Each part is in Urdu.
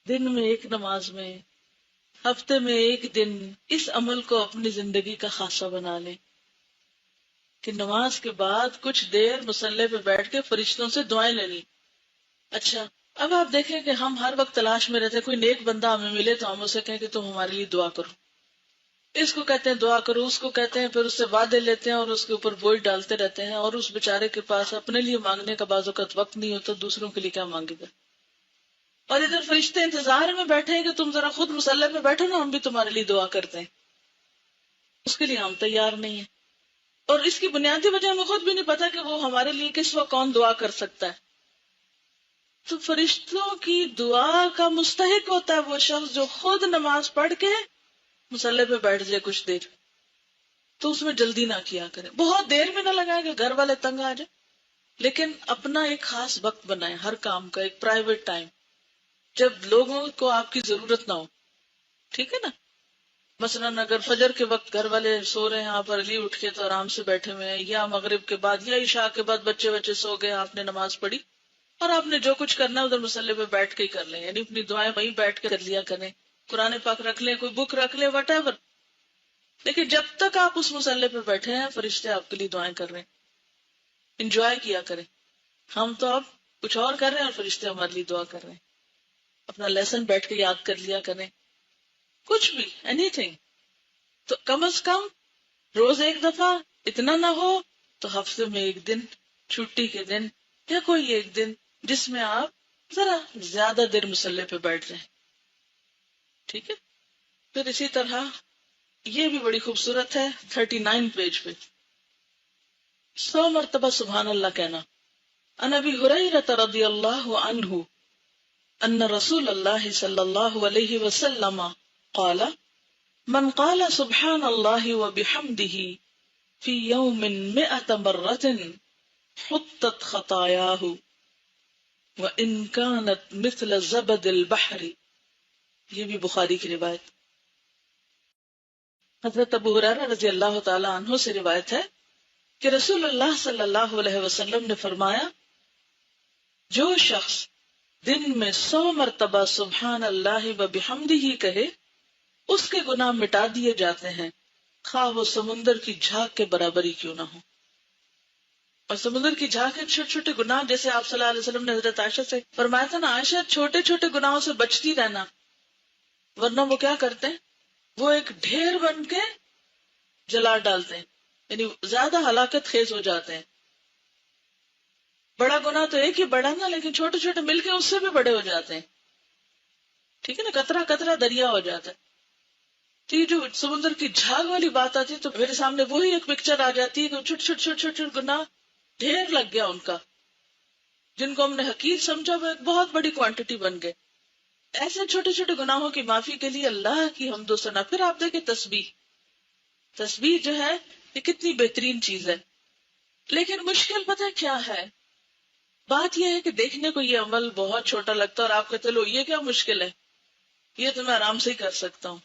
دن میں ایک نماز میں، ہفتے میں ایک دن اس عمل کو اپنی زندگی کا خاصہ بنا لیں کہ نماز کے بعد کچھ دیر مصلی پہ بیٹھ کے فرشتوں سے دعائیں لینی. اچھا، اب آپ دیکھیں کہ ہم ہر وقت تلاش میں رہتے ہیں، کوئی نیک بندہ ہمیں ملے تو ہم اسے کہیں کہ تم ہمارے لیے دعا کرو. اس کو کہتے ہیں دعا کرو، اس کو کہتے ہیں، پھر اس سے وعدے لیتے ہیں اور اس کے اوپر بوجھ ڈالتے رہتے ہیں، اور اس بیچارے کے پاس اپنے لیے مانگنے کا بعض اوقات وقت نہیں ہوتا، دوسروں کے لیے کیا مانگے گا. اور ادھر فرشتے انتظار میں بیٹھے ہیں کہ تم ذرا خود مصلی پہ بیٹھو نا، ہم بھی تمہارے لیے دعا کرتے ہیں. اس کے لیے ہم تیار نہیں ہیں، اور اس کی بنیادی وجہ ہمیں خود بھی نہیں پتا کہ وہ ہمارے لیے کس وقت کون دعا کر سکتا ہے. تو فرشتوں کی دعا کا مستحق ہوتا ہے وہ شخص جو خود نماز پڑھ کے مصلی پہ بیٹھ جائے کچھ دیر. تو اس میں جلدی نہ کیا کرے، بہت دیر میں نہ لگائے کہ گھر والے تنگ آ جائے، لیکن اپنا ایک خاص وقت بنائے، ہر کام کا ایک پرائیویٹ ٹائم، جب لوگوں کو آپ کی ضرورت نہ ہو. ٹھیک ہے نا؟ مثلاً اگر فجر کے وقت گھر والے سو رہے ہیں، آپ ارلی اٹھ کے تو آرام سے بیٹھے ہوئے ہیں، یا مغرب کے بعد یا عشاء کے بعد بچے سو گئے، آپ نے نماز پڑھی اور آپ نے جو کچھ کرنا ہے ادھر مصلی پہ بیٹھ کے ہی کر لیں، یعنی اپنی دعائیں وہیں بیٹھ کے کر لیا کریں، قرآن پاک رکھ لیں، کوئی بک رکھ لیں، وٹ ایور. لیکن جب تک آپ اس مصلی پہ بیٹھے ہیں فرشتے آپ کے لیے دعائیں کر رہے ہیں. انجوائے کیا کریں. ہم تو اب کچھ اور کر رہے ہیں اور فرشتے ہمارے لیے دعا کر رہے ہیں. اپنا لیسن بیٹھ کے یاد کر لیا کریں، کچھ بھی، اینی تھنگ. تو کم از کم روز ایک دفعہ، اتنا نہ ہو تو ہفتے میں ایک دن، چھٹی کے دن، یا کوئی ایک دن جس میں آپ ذرا زیادہ دیر مصلی پہ بیٹھ جائیں. ٹھیک ہے. پھر اسی طرح یہ بھی بڑی خوبصورت ہے 39 پیج پہ 100 مرتبہ سبحان اللہ کہنا. عن ابی ہریرہ رضی اللہ عنہ ان رسول اللہ صلی اللہ علیہ وسلم قال من قال سبحان اللہ وبحمدہ فی یوم 100 مرۃ حطت خطایاہ وان کانت مثل زبد البحر. یہ بھی بخاری کی روایت. حضرت ابو ہریرہ رضی اللہ تعالی عنہ سے روایت ہے کہ رسول اللہ صلی اللہ علیہ وسلم نے فرمایا، جو شخص دن میں 100 مرتبہ سبحان اللہ و بحمدہ کہے اس کے گناہ مٹا دیے جاتے ہیں، خواہ وہ سمندر کی جھاگ کے برابر ہی کیوں نہ ہو. اور سمندر کی جھاگ کے چھوٹے چھوٹے گناہ، جیسے آپ صلی اللہ علیہ وسلم نے حضرت عائشہ سے فرمایا تھا نا، عائشہ چھوٹے چھوٹے گناہوں سے بچتی رہنا، ورنہ وہ کیا کرتے ہیں، وہ ایک ڈھیر بن کے جلا ڈالتے ہیں، یعنی زیادہ ہلاکت خیز ہو جاتے ہیں. بڑا گناہ تو ایک ہی بڑا نا، لیکن چھوٹے چھوٹے مل کے اس سے بھی بڑے ہو جاتے ہیں. ٹھیک ہے نا، قطرہ قطرہ دریا ہو جاتا ہے. تو یہ جو سمندر کی جھاگ والی بات آتی ہے تو میرے سامنے وہی ایک پکچر آ جاتی ہے کہ چھوٹے چھوٹے چھوٹے چھوٹے گناہ ڈھیر لگ گیا ان کا، جن کو ہم نے حقیر سمجھا وہ ایک بہت بڑی کوانٹٹی بن گئے. ایسے چھوٹے چھوٹے گناہوں کی معافی کے لیے اللہ کی حمد و ثنا. پھر آپ دیکھیں تسبیح جو ہے یہ کتنی بہترین چیز ہے. لیکن مشکل پتہ کیا ہے، بات یہ ہے کہ دیکھنے کو یہ عمل بہت چھوٹا لگتا ہے اور آپ کہتے لو یہ کیا مشکل ہے، یہ تو میں آرام سے ہی کر سکتا ہوں.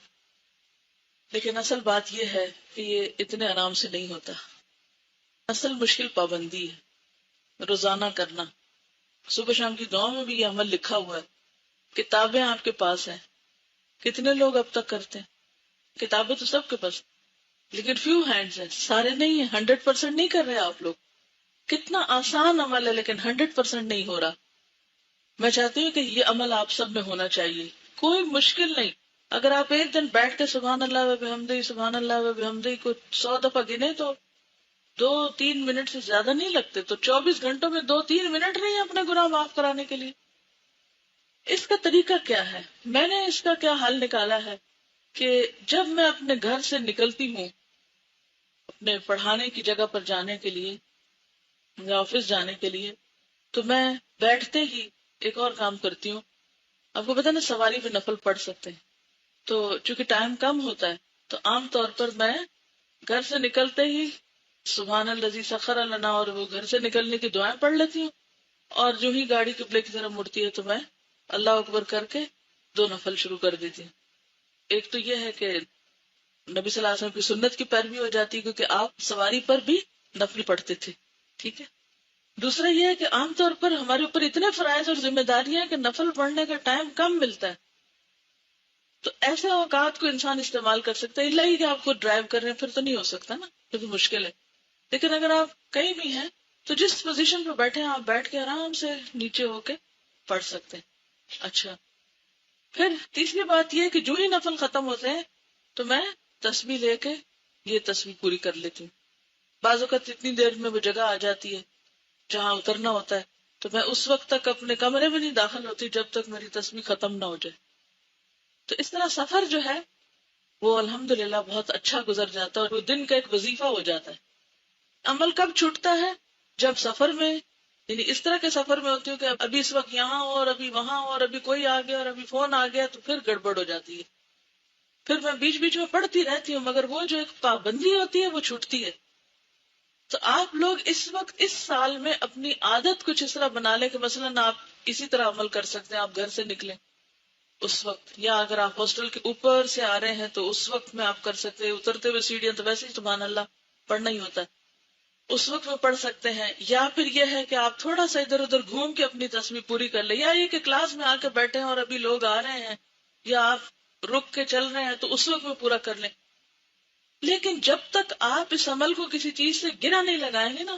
لیکن اصل بات یہ ہے کہ یہ اتنے آرام سے نہیں ہوتا. اصل مشکل پابندی ہے، روزانہ کرنا. صبح شام کی دعا میں بھی یہ عمل لکھا ہوا ہے. کتابیں آپ کے پاس ہیں، کتنے لوگ اب تک کرتے ہیں؟ کتابیں تو سب کے پاس، لیکن فیو ہینڈز ہیں، سارے نہیں ہیں. 100% نہیں کر رہے آپ لوگ. کتنا آسان عمل ہے لیکن 100% نہیں ہو رہا. میں چاہتی ہوں کہ یہ عمل آپ سب میں ہونا چاہیے، کوئی مشکل نہیں. اگر آپ ایک دن بیٹھ کے سبحان اللہ و بحمدہ سبحان اللہ و بحمدہ کو 100 دفعہ گنے تو 2-3 منٹ سے زیادہ نہیں لگتے. تو 24 گھنٹوں میں 2-3 منٹ نہیں اپنے گناہ معاف کرانے کے لیے. اس کا طریقہ کیا ہے؟ میں نے اس کا کیا حل نکالا ہے کہ جب میں اپنے گھر سے نکلتی ہوں اپنے پڑھانے کی جگہ پر جانے کے لیے یا آفس جانے کے لیے، تو میں بیٹھتے ہی ایک اور کام کرتی ہوں. آپ کو پتا نا سواری پہ نفل پڑھ سکتے ہیں، تو چونکہ ٹائم کم ہوتا ہے تو عام طور پر میں گھر سے نکلتے ہی سبحان الذی سخر لنا اور وہ گھر سے نکلنے کی دعائیں پڑھ لیتی ہوں، اور جو ہی گاڑی قبلے کی طرف مڑتی ہے تو میں اللہ اکبر کر کے 2 نفل شروع کر دیتی ہوں. ایک تو یہ ہے کہ نبی صلی اللہ علیہ وسلم کی سنت کی پیروی ہو جاتی ہے کیونکہ آپ سواری پر بھی نفل پڑھتے تھے. ٹھیک ہے. دوسرا یہ ہے کہ عام طور پر ہمارے اوپر اتنے فرائض اور ذمہ داریاں ہیں کہ نفل پڑھنے کا ٹائم کم ملتا ہے. تو ایسے اوقات کو انسان استعمال کر سکتا ہے، اللہ ہی کہ آپ خود ڈرائیو کر رہے ہیں پھر تو نہیں ہو سکتا نا، پھر بھی مشکل ہے. لیکن اگر آپ کہیں بھی ہیں تو جس پوزیشن پہ بیٹھے ہیں آپ بیٹھ کے آرام سے نیچے ہو کے پڑھ سکتے ہیں. اچھا، پھر تیسری بات یہ کہ جو ہی نفل ختم ہوتے ہیں تو میں تسبیح لے کے یہ تسبیح پوری کر لیتی ہوں. بعض اوقات اتنی دیر میں وہ جگہ آ جاتی ہے جہاں اترنا ہوتا ہے تو میں اس وقت تک اپنے کمرے میں نہیں داخل ہوتی جب تک میری تسبیح ختم نہ ہو جائے. تو اس طرح سفر جو ہے وہ الحمدللہ بہت اچھا گزر جاتا ہے اور وہ دن کا ایک وظیفہ ہو جاتا ہے. عمل کب چھوٹتا ہے؟ جب سفر میں، یعنی اس طرح کے سفر میں ہوتی ہوں کہ ابھی اس وقت یہاں ہو اور ابھی وہاں ہو اور ابھی کوئی آ گیا اور ابھی فون آ گیا تو پھر گڑبڑ ہو جاتی ہے. پھر میں بیچ بیچ میں پڑھتی رہتی ہوں مگر وہ جو ایک پابندی ہوتی ہے وہ چھوٹتی ہے. تو آپ لوگ اس وقت اس سال میں اپنی عادت کچھ اس طرح بنا لیں کہ مثلاً آپ اسی طرح عمل کر سکتے ہیں. آپ گھر سے نکلیں اس وقت، یا اگر آپ ہاسٹل کے اوپر سے آ رہے ہیں تو اس وقت میں آپ کر سکتے ہیں. اترتے ہوئے سیڑھیاں تو ویسے ہی سبحان اللہ پڑھنا ہی ہوتا ہے، اس وقت میں پڑھ سکتے ہیں. یا پھر یہ ہے کہ آپ تھوڑا سا ادھر ادھر گھوم کے اپنی تسبیح پوری کر لیں. یا یہ کہ کلاس میں آ کے بیٹھے ہیں اور ابھی لوگ آ رہے ہیں یا آپ رک کے چل رہے ہیں تو اس وقت میں پورا کر لیں. لیکن جب تک آپ اس عمل کو کسی چیز سے گرا نہیں لگائیں گے نا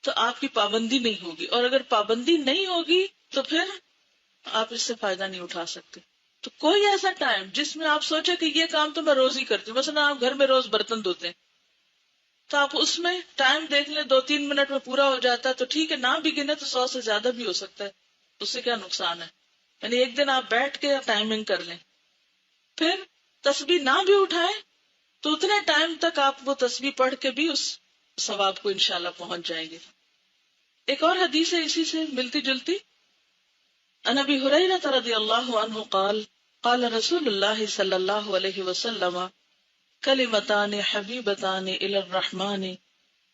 تو آپ کی پابندی نہیں ہوگی، اور اگر پابندی نہیں ہوگی تو پھر آپ اس سے فائدہ نہیں اٹھا سکتے. تو کوئی ایسا ٹائم جس میں آپ سوچے کہ یہ کام تو میں روز ہی کرتی ہوں، مثلا آپ گھر میں روز برتن دھوتے ہیں تو آپ اس میں ٹائم دیکھ لیں 2-3 منٹ میں پورا ہو جاتا ہے تو ٹھیک ہے، نہ بھی گنے تو 100 سے زیادہ بھی ہو سکتا ہے، اس سے کیا نقصان ہے. یعنی ایک دن آپ بیٹھ کے ٹائمنگ کر لیں. پھر تسبیح نہ بھی اٹھائیں تو اتنے ٹائم تک آپ وہ تسبیح پڑھ کے بھی اس ثواب کو انشاءاللہ پہنچ جائیں گے. ایک اور حدیث ہے اسی سے ملتی جلتی. عن ابی ہریرہ رضی اللہ عنہ قال قال رسول اللہ صلی اللہ علیہ وسلم کلمتان حبیبتان الی الرحمن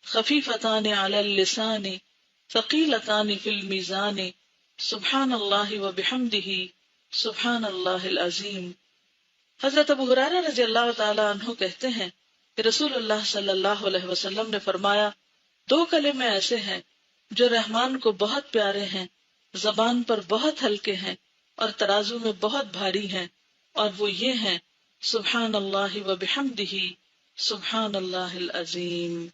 خفیفتان علی اللسان ثقیلتان فی المیزان سبحان اللہ وبحمدہ سبحان اللہ العظیم. حضرت ابو ہریرہ رضی اللہ تعالی عنہ کہتے ہیں کہ رسول اللہ صلی اللہ علیہ وسلم نے فرمایا، 2 کلمے ایسے ہیں جو رحمان کو بہت پیارے ہیں، زبان پر بہت ہلکے ہیں اور ترازو میں بہت بھاری ہیں، اور وہ یہ ہیں سبحان اللہ وبحمدہ سبحان اللہ العظیم.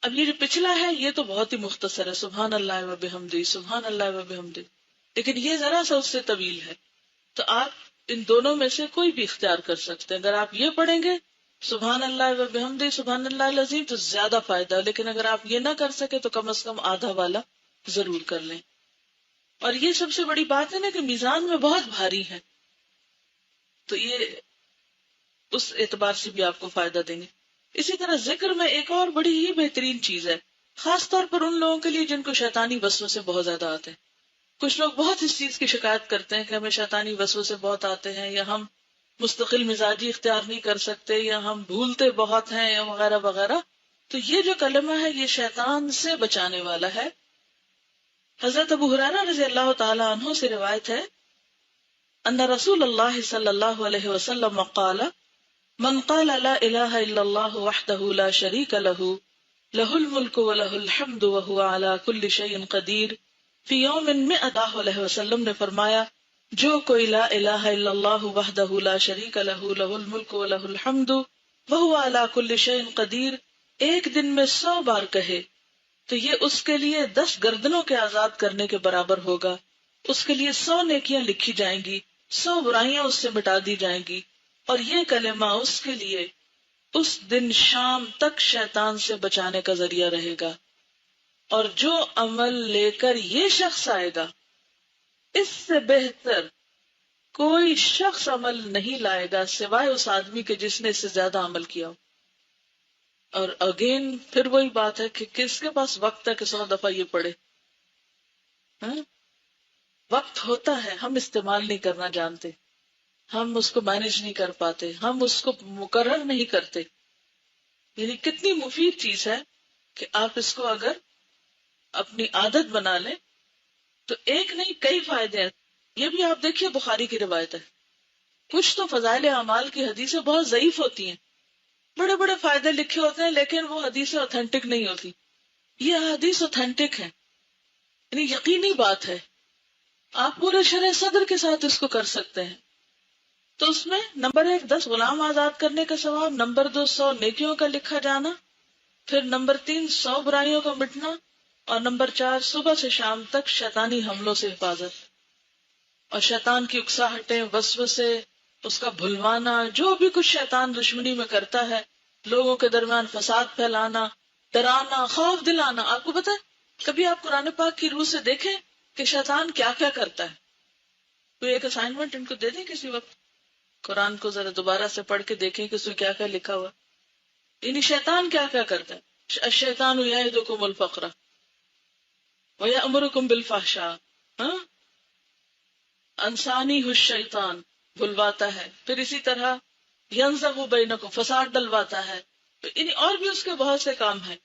اب یہ جو پچھلا ہے یہ تو بہت ہی مختصر ہے، سبحان اللہ وبحمدہ سبحان اللہ وبحمدہ، لیکن یہ ذرا سا اس سے طویل ہے. تو آپ ان دونوں میں سے کوئی بھی اختیار کر سکتے ہیں. اگر آپ یہ پڑھیں گے سبحان اللہ وبحمدہ سبحان اللہ العظیم تو زیادہ فائدہ، لیکن اگر آپ یہ نہ کر سکے تو کم از کم آدھا والا ضرور کر لیں. اور یہ سب سے بڑی بات ہے نا کہ میزان میں بہت بھاری ہے، تو یہ اس اعتبار سے بھی آپ کو فائدہ دیں گے. اسی طرح ذکر میں ایک اور بڑی ہی بہترین چیز ہے، خاص طور پر ان لوگوں کے لیے جن کو شیطانی وسوسے بہت زیادہ آتے ہیں. کچھ لوگ بہت اس چیز کی شکایت کرتے ہیں کہ ہمیں شیطانی وسوسے بہت آتے ہیں، یا ہم مستقل مزاجی اختیار نہیں کر سکتے، یا ہم بھولتے بہت ہیں، یا وغیرہ وغیرہ. تو یہ جو کلمہ ہے یہ شیطان سے بچانے والا ہے. حضرت ابو ہریرہ رضی اللہ تعالی عنہ سے روایت ہے ان رسول اللہ صلی اللہ علیہ وسلم قال من قال لا الہ الا اللہ وحدہ لا شریک لہ لہ الملک ولہ الحمد وہو علی کل شیء قدیر فی یوم 100. علیہ وسلم نے فرمایا، جو کوئی لا الہ الا اللہ وحدہ لا شریک لہ لہ الملک ولہ الحمد وہو علی کل شیء قدیر ایک دن میں 100 بار کہے تو یہ اس کے لیے 10 گردنوں کے آزاد کرنے کے برابر ہوگا. اس کے لیے 100 نیکیاں لکھی جائیں گی، 100 برائیاں اس سے مٹا دی جائیں گی، اور یہ کلمہ اس کے لیے اس دن شام تک شیطان سے بچانے کا ذریعہ رہے گا. اور جو عمل لے کر یہ شخص آئے گا اس سے بہتر کوئی شخص عمل نہیں لائے گا سوائے اس آدمی کے جس نے اس سے زیادہ عمل کیا ہو. اور اگین پھر وہی بات ہے کہ کس کے پاس وقت ہے کہ 100 دفعہ یہ پڑھے. وقت ہوتا ہے، ہم استعمال نہیں کرنا جانتے، ہم اس کو مینج نہیں کر پاتے، ہم اس کو مقرر نہیں کرتے. یعنی کتنی مفید چیز ہے کہ آپ اس کو اگر اپنی عادت بنا لیں تو ایک نہیں کئی فائدے ہیں. یہ بھی آپ دیکھیے بخاری کی روایت ہے. کچھ تو فضائل اعمال کی حدیثیں بہت ضعیف ہوتی ہیں، بڑے بڑے فائدے لکھے ہوتے ہیں لیکن وہ حدیثیں اوتھینٹک نہیں ہوتی. یہ حدیث اوتھینٹک ہے، یعنی یقینی بات ہے، آپ پورے شرح صدر کے ساتھ اس کو کر سکتے ہیں. تو اس میں نمبر 1 10 غلام آزاد کرنے کا ثواب، نمبر 2 100 نیکیوں کا لکھا جانا، پھر نمبر 3 100 برائیوں کا مٹنا، اور نمبر 4 صبح سے شام تک شیطانی حملوں سے حفاظت، اور شیطان کی اکساہٹیں، وسوسے، اس کا بھلوانا، جو بھی کچھ شیطان دشمنی میں کرتا ہے، لوگوں کے درمیان فساد پھیلانا، ڈرانا، خوف دلانا. آپ کو پتا ہے کبھی آپ قرآن پاک کی روح سے دیکھیں کہ شیطان کیا کیا کرتا ہے. کوئی ایک اسائنمنٹ ان کو دے دیں کسی وقت، قرآن کو ذرا دوبارہ سے پڑھ کے دیکھیں کہ اس میں کیا کیا لکھا ہوا. یعنی شیطان کیا کیا کرتا ہے. الشیطان یعدکم الفقر ویأمرکم بالفحشاء، انسانی الشیطان بلواتا ہے، پھر اسی طرح ینزغ بینکم فساد ڈلواتا ہے، یعنی اور بھی اس کے بہت سے کام ہیں.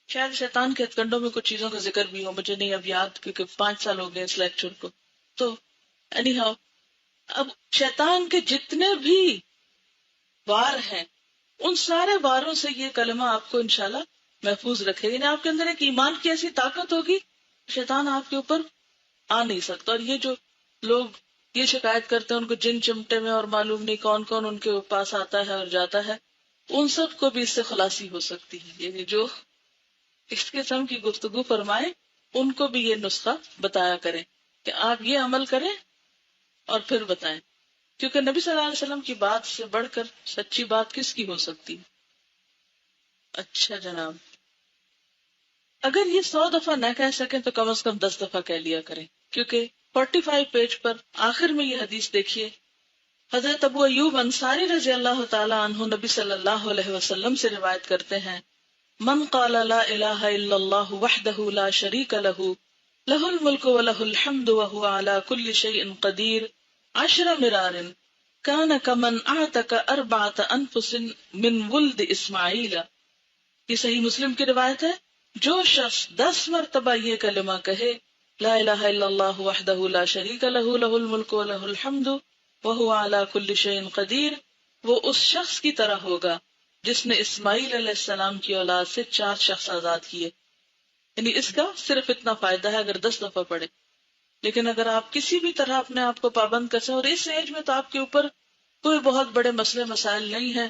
شاید شیطان کے ہتھ میں کچھ چیزوں کا ذکر بھی ہو، مجھے نہیں اب یاد، کیونکہ 5 سال ہو گئے اس لیکچر کو. تو اینی ہاؤ، اب شیطان کے جتنے بھی وار ہیں ان سارے واروں سے یہ کلمہ آپ کو انشاءاللہ محفوظ رکھے. یعنی آپ کے اندر ایک ایمان کی ایسی طاقت ہوگی، شیطان آپ کے اوپر آ نہیں سکتا. اور یہ جو لوگ یہ شکایت کرتے ہیں ان کو جن چمٹے میں اور معلوم نہیں کون کون ان کے پاس آتا ہے اور جاتا ہے، ان سب کو بھی اس سے خلاصی ہو سکتی ہے. یعنی جو اس قسم کی گفتگو فرمائے ان کو بھی یہ نسخہ بتایا کریں کہ آپ یہ عمل کریں اور پھر بتائیں، کیونکہ نبی صلی اللہ علیہ وسلم کی بات سے بڑھ کر سچی بات کس کی ہو سکتی. اچھا جناب، اگر یہ 100 دفعہ نہ کہہ سکیں تو کم از کم 10 دفعہ کہہ لیا کریں، کیونکہ 45 پیج پر آخر میں یہ حدیث دیکھیے. حضرت ابو ایوب انصاری رضی اللہ تعالی عنہ نبی صلی اللہ علیہ وسلم سے روایت کرتے ہیں، من قال لا الہ الا اللہ وحدہ لا شریک لہ لہ الملک ولہ الحمد وہو علی کل شیء قدیر 10 مرار کان کمن اعتق 4 انفس من ولد اسماعیل. یہ صحیح مسلم کی روایت ہے. جو شخص 10 مرتبہ یہ کلمہ کہے لا الہ الا اللہ وحدہ لا شریک لہ لہ الملک ولہ الحمد وہو علی کل شیء قدیر، وہ اس شخص کی طرح ہوگا جس نے اسماعیل علیہ السلام کی اولاد سے 4 شخص آزاد کیے. یعنی اس کا صرف اتنا فائدہ ہے اگر 10 دفعہ پڑھے. لیکن اگر آپ کسی بھی طرح اپنے آپ کو پابند کر سکیں، اور اس ایج میں تو آپ کے اوپر کوئی بہت بڑے مسئلے مسائل نہیں ہیں،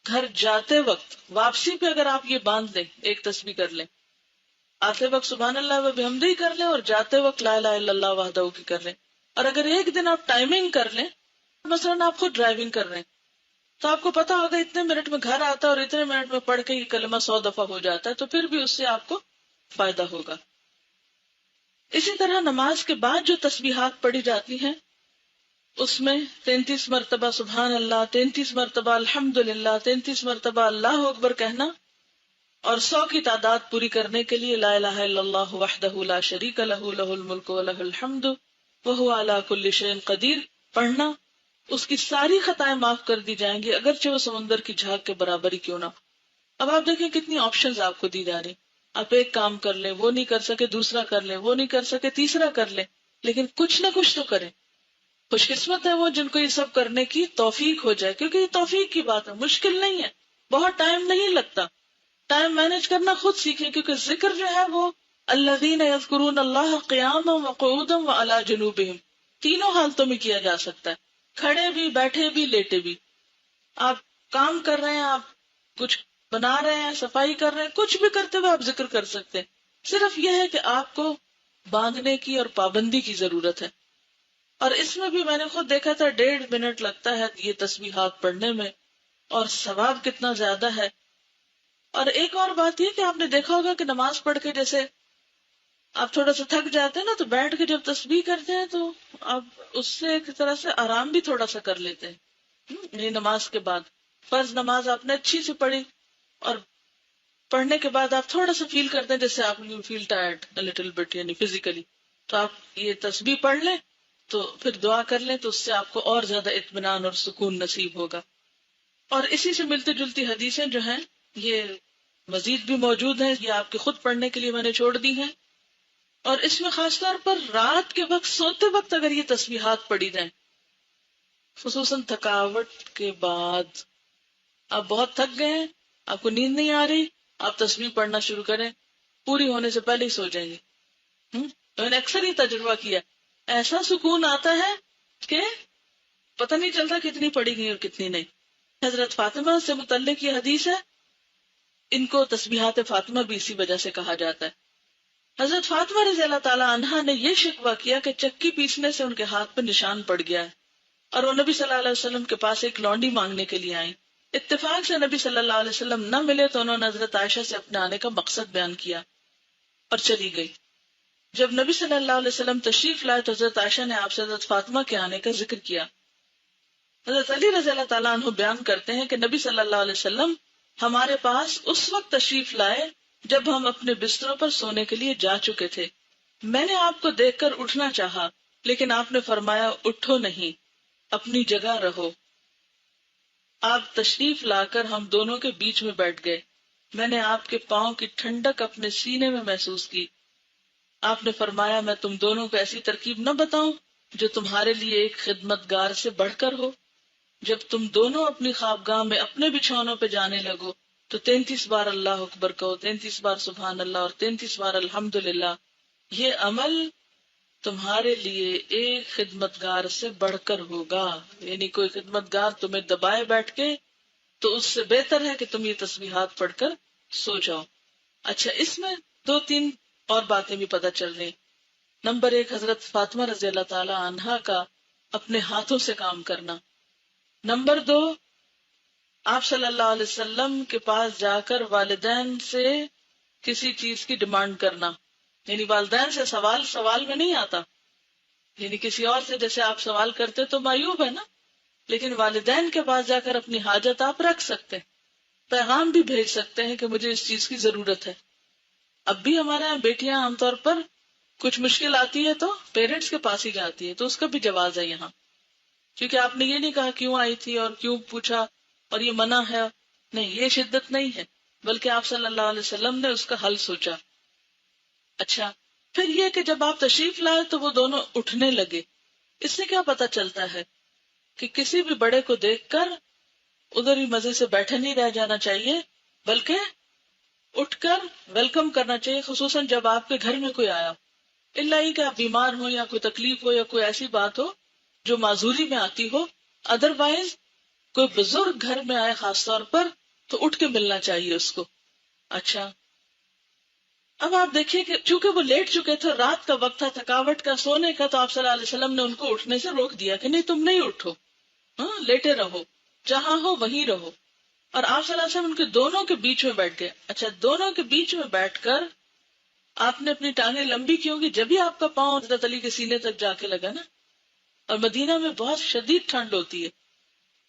گھر جاتے وقت واپسی پہ اگر آپ یہ باندھ لیں، ایک تسبیح کر لیں، آتے وقت سبحان اللہ و بحمدہ کر لیں، اور جاتے وقت لا الہ الا اللہ وحدہ کی کر لیں. اور اگر ایک دن آپ ٹائمنگ کر لیں، مثلا آپ خود ڈرائیونگ کر رہے ہیں تو آپ کو پتا ہوگا اتنے منٹ میں گھر آتا ہے اور اتنے منٹ میں پڑھ کے یہ کلمہ 100 دفعہ ہو جاتا ہے، تو پھر بھی اس سے آپ کو فائدہ ہوگا. اسی طرح نماز کے بعد جو تسبیحات پڑھی جاتی ہیں اس میں 33 مرتبہ سبحان اللہ، 33 مرتبہ الحمدللہ، 33 مرتبہ اللہ اکبر کہنا، اور 100 کی تعداد پوری کرنے کے لیے لا الہ الا اللہ وحدہ لا شریک لہ لہ الملک ولہ الحمد وہو علی کل شیء قدیر پڑھنا. اس کی ساری خطائیں معاف کر دی جائیں گی، اگرچہ وہ سمندر کی جھاگ کے برابر ہی کیوں نہ. اب آپ دیکھیں کتنی آپشنز آپ کو دی جا رہی. آپ ایک کام کر لیں، وہ نہیں کر سکے دوسرا کر لیں، وہ نہیں کر سکے تیسرا کر لیں، لیکن کچھ نہ کچھ تو کریں. خوش قسمت ہے وہ جن کو یہ سب کرنے کی توفیق ہو جائے، کیونکہ یہ توفیق کی بات ہے، مشکل نہیں ہے، بہت ٹائم نہیں لگتا. ٹائم مینج کرنا خود سیکھیں، کیونکہ ذکر جو ہے وہ الذین یذکرون اللہ قیاما وقعودا وعلی جنوبہم، تینوں حالتوں میں کیا جا سکتا ہے، کھڑے بھی، بیٹھے بھی، لیٹے بھی. آپ کام کر رہے ہیں، آپ کچھ بنا رہے ہیں، صفائی کر رہے ہیں، کچھ بھی کرتے ہوئے آپ ذکر کر سکتے ہیں. صرف یہ ہے کہ آپ کو باندھنے کی اور پابندی کی ضرورت ہے. اور اس میں بھی میں نے خود دیکھا تھا 1.5 منٹ لگتا ہے یہ تسبیحات پڑھنے میں، اور ثواب کتنا زیادہ ہے. اور ایک اور بات یہ کہ آپ نے دیکھا ہوگا کہ نماز پڑھ کے جیسے آپ تھوڑا سا تھک جاتے ہیں نا، تو بیٹھ کے جب تسبیح کرتے ہیں تو آپ اس سے ایک طرح سے آرام بھی تھوڑا سا کر لیتے ہیں. یہ نماز کے بعد فرض نماز آپ نے اچھی سے پڑھی، اور پڑھنے کے بعد آپ تھوڑا سا فیل کرتے ہیں جیسے آپ فیل ٹائرڈ لٹل بٹ، یعنی فزیکلی، تو آپ یہ تسبیح پڑھ لیں، تو پھر دعا کر لیں، تو اس سے آپ کو اور زیادہ اطمینان اور سکون نصیب ہوگا. اور اسی سے ملتی جلتی حدیثیں جو ہیں یہ مزید بھی موجود ہیں، یہ آپ کے خود پڑھنے کے لیے میں نے چھوڑ دی ہیں. اور اس میں خاص طور پر رات کے وقت سوتے وقت اگر یہ تسبیحات پڑھی جائیں، خصوصاً تھکاوٹ کے بعد، آپ بہت تھک گئے ہیں، آپ کو نیند نہیں آ رہی، آپ تسبیح پڑھنا شروع کریں، پوری ہونے سے پہلے ہی سو جائیں گے. میں نے اکثر یہ تجربہ کیا، ایسا سکون آتا ہے کہ پتہ نہیں چلتا کتنی پڑھی گئی اور کتنی نہیں. حضرت فاطمہ سے متعلق یہ حدیث ہے، ان کو تسبیحات فاطمہ بھی اسی وجہ سے کہا جاتا ہے. حضرت فاطمہ رضی اللہ تعالی عنہا نے یہ شکوہ کیا کہ چکی پیسنے سے ان کے ہاتھ پہ نشان پڑ گیا ہے، اور وہ نبی صلی اللہ علیہ وسلم کے پاس ایک لونڈی مانگنے کے لیے آئیں. اتفاق سے نبی صلی اللہ علیہ وسلم نہ ملے تو انہوں نے حضرت عائشہ سے اپنے آنے کا مقصد بیان کیا اور چلی گئی. جب نبی صلی اللہ علیہ وسلم تشریف لائے تو حضرت عائشہ نے آپ سے حضرت فاطمہ کے آنے کا ذکر کیا. حضرت علی رضی اللہ تعالیٰ عنہ بیان کرتے ہیں کہ نبی صلی اللہ علیہ وسلم ہمارے پاس اس وقت تشریف لائے جب ہم اپنے بستروں پر سونے کے لیے جا چکے تھے. میں نے آپ کو دیکھ کر اٹھنا چاہا، لیکن آپ نے فرمایا اٹھو نہیں، اپنی جگہ رہو. آپ تشریف لا کر ہم دونوں کے بیچ میں بیٹھ گئے. میں نے آپ کے پاؤں کی ٹھنڈک اپنے سینے میں محسوس کی. آپ نے فرمایا میں تم دونوں کو ایسی ترکیب نہ بتاؤں جو تمہارے لیے ایک خدمتگار سے بڑھ کر ہو. جب تم دونوں اپنی خوابگاہ میں اپنے بچھونوں پہ جانے لگو تو 33 بار اللہ اکبر کہو، 33 بار سبحان اللہ اور 33 بار الحمدللہ. یہ عمل تمہارے لیے ایک خدمتگار سے بڑھ کر ہوگا. یعنی کوئی خدمتگار تمہیں دبائے بیٹھ کے تو اس سے بہتر ہے کہ تم یہ تسبیحات پڑھ کر سو جاؤ. اچھا، اس میں 2-3 اور باتیں بھی پتہ چل رہی. نمبر 1، حضرت فاطمہ رضی اللہ تعالی عنہا کا اپنے ہاتھوں سے کام کرنا. نمبر 2، آپ صلی اللہ علیہ وسلم کے پاس جا کر والدین سے کسی چیز کی ڈیمانڈ کرنا. یعنی والدین سے سوال میں نہیں آتا. یعنی کسی اور سے جیسے آپ سوال کرتے تو معیوب ہے نا، لیکن والدین کے پاس جا کر اپنی حاجت آپ رکھ سکتے ہیں، پیغام بھی بھیج سکتے ہیں کہ مجھے اس چیز کی ضرورت ہے. اب بھی ہمارے یہاں بیٹیاں عام طور پر کچھ مشکل آتی ہے تو پیرنٹس کے پاس ہی جاتی ہے، تو اس کا بھی جواز ہے یہاں، کیونکہ آپ نے یہ نہیں کہا کیوں آئی تھی اور کیوں پوچھا اور یہ منع ہے. نہیں، یہ شدت نہیں ہے، بلکہ آپ صلی اللہ علیہ وسلم نے اس کا حل سوچا. اچھا، پھر یہ کہ جب آپ تشریف لائے تو وہ دونوں اٹھنے لگے. اس سے کیا پتا چلتا ہے کہ کسی بھی بڑے کو دیکھ کر ادھر ہی مزے سے بیٹھے نہیں رہ جانا چاہیے، بلکہ اٹھ کر ویلکم کرنا چاہیے، خصوصاً جب آپ کے گھر میں کوئی آیا. اللہ ہی کہ آپ بیمار ہو یا کوئی تکلیف ہو یا کوئی ایسی بات ہو جو معذوری میں آتی ہو. ادروائز کوئی بزرگ گھر میں آئے خاص طور پر تو اٹھ کے ملنا چاہیے اس کو. اچھا، اب آپ دیکھیے کہ چونکہ وہ لیٹ چکے تھے، رات کا وقت تھا، تھکاوٹ کا، سونے کا، تو آپ صلی اللہ علیہ وسلم نے ان کو اٹھنے سے روک دیا کہ نہیں، تم نہیں اٹھو، ہاں لیٹے رہو، جہاں ہو وہیں رہو. اور آپ صلی اللہ علیہ وسلم ان کے دونوں کے بیچ میں بیٹھ گئے. اچھا، دونوں کے بیچ میں بیٹھ کر آپ نے اپنی ٹانگیں لمبی کی ہوں گی جب ہی آپ کا پاؤں حضرت علی کے سینے تک جا کے لگا نا. اور مدینہ میں بہت شدید ٹھنڈ ہوتی ہے،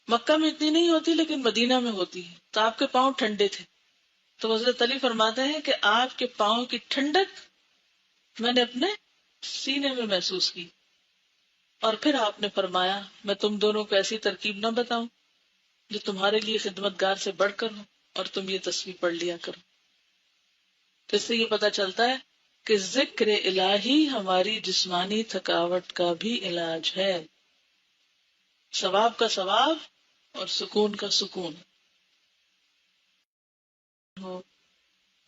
مکہ میں اتنی نہیں ہوتی لیکن مدینہ میں ہوتی ہے، تو آپ کے پاؤں ٹھنڈے تھے. تو حضرت علی فرماتے ہیں کہ آپ کے پاؤں کی ٹھنڈک میں نے اپنے سینے میں محسوس کی. اور پھر آپ نے فرمایا میں تم دونوں کو ایسی ترکیب نہ بتاؤں جو تمہارے لیے خدمتگار سے بڑھ کر ہو، اور تم یہ تسبیح پڑھ لیا کرو. تو اس سے یہ پتا چلتا ہے کہ ذکر الہی ہماری جسمانی تھکاوٹ کا بھی علاج ہے، ثواب کا ثواب اور سکون کا سکون.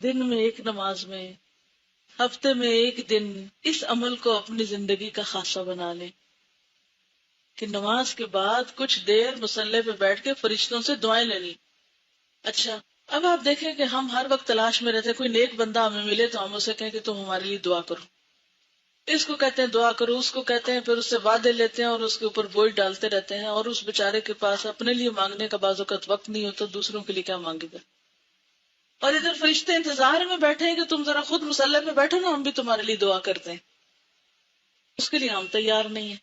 دن میں ایک نماز میں، ہفتے میں ایک دن اس عمل کو اپنی زندگی کا خاصہ بنا لیں کہ نماز کے بعد کچھ دیر مصلی پہ بیٹھ کے فرشتوں سے دعائیں لینی. اچھا، اب آپ دیکھیں کہ ہم ہر وقت تلاش میں رہتے، کوئی نیک بندہ ہمیں ملے تو ہم اسے کہیں کہ تم ہمارے لیے دعا کرو. اس کو کہتے ہیں دعا کرو، اس کو کہتے ہیں، پھر اس سے وعدے لیتے ہیں اور اس کے اوپر بوجھ ڈالتے رہتے ہیں، اور اس بیچارے کے پاس اپنے لیے مانگنے کا بعض اوقات وقت نہیں ہوتا، دوسروں کے لیے کیا مانگے گا. اور ادھر فرشتے انتظار میں بیٹھے ہیں کہ تم ذرا خود مصلی پہ بیٹھو نا، ہم بھی تمہارے لیے دعا کرتے ہیں. اس کے لیے ہم تیار نہیں ہیں،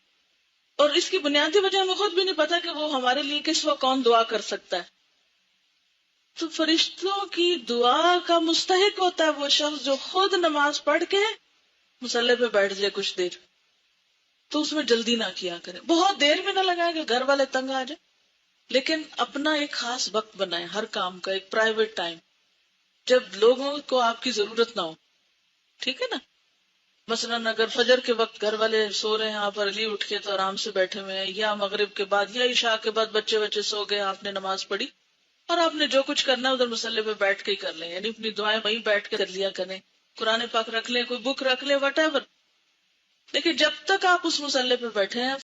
اور اس کی بنیادی وجہ ہمیں خود بھی نہیں پتا کہ وہ ہمارے لیے کس وقت کون دعا کر سکتا ہے. تو فرشتوں کی دعا کا مستحق ہوتا ہے وہ شخص جو خود نماز پڑھ کے مصلی پہ بیٹھ جائے کچھ دیر. تو اس میں جلدی نہ کیا کرے، بہت دیر میں نہ لگائے کہ گھر والے تنگ آ جائے، لیکن اپنا ایک خاص وقت بنائے، ہر کام کا ایک پرائیویٹ ٹائم جب لوگوں کو آپ کی ضرورت نہ ہو. ٹھیک ہے نا؟ مثلاً اگر فجر کے وقت گھر والے سو رہے ہیں، آپ ارلی اٹھ کے تو آرام سے بیٹھے ہوئے ہیں، یا مغرب کے بعد یا عشاء کے بعد بچے سو گئے، آپ نے نماز پڑھی اور آپ نے جو کچھ کرنا ہے ادھر مصلی پہ بیٹھ کے ہی کر لیں. یعنی اپنی دعائیں وہیں بیٹھ کے کر لیا کریں، قرآن پاک رکھ لیں، کوئی بک رکھ لیں، وٹ ایور. لیکن جب تک آپ اس مصلی پہ بیٹھے ہیں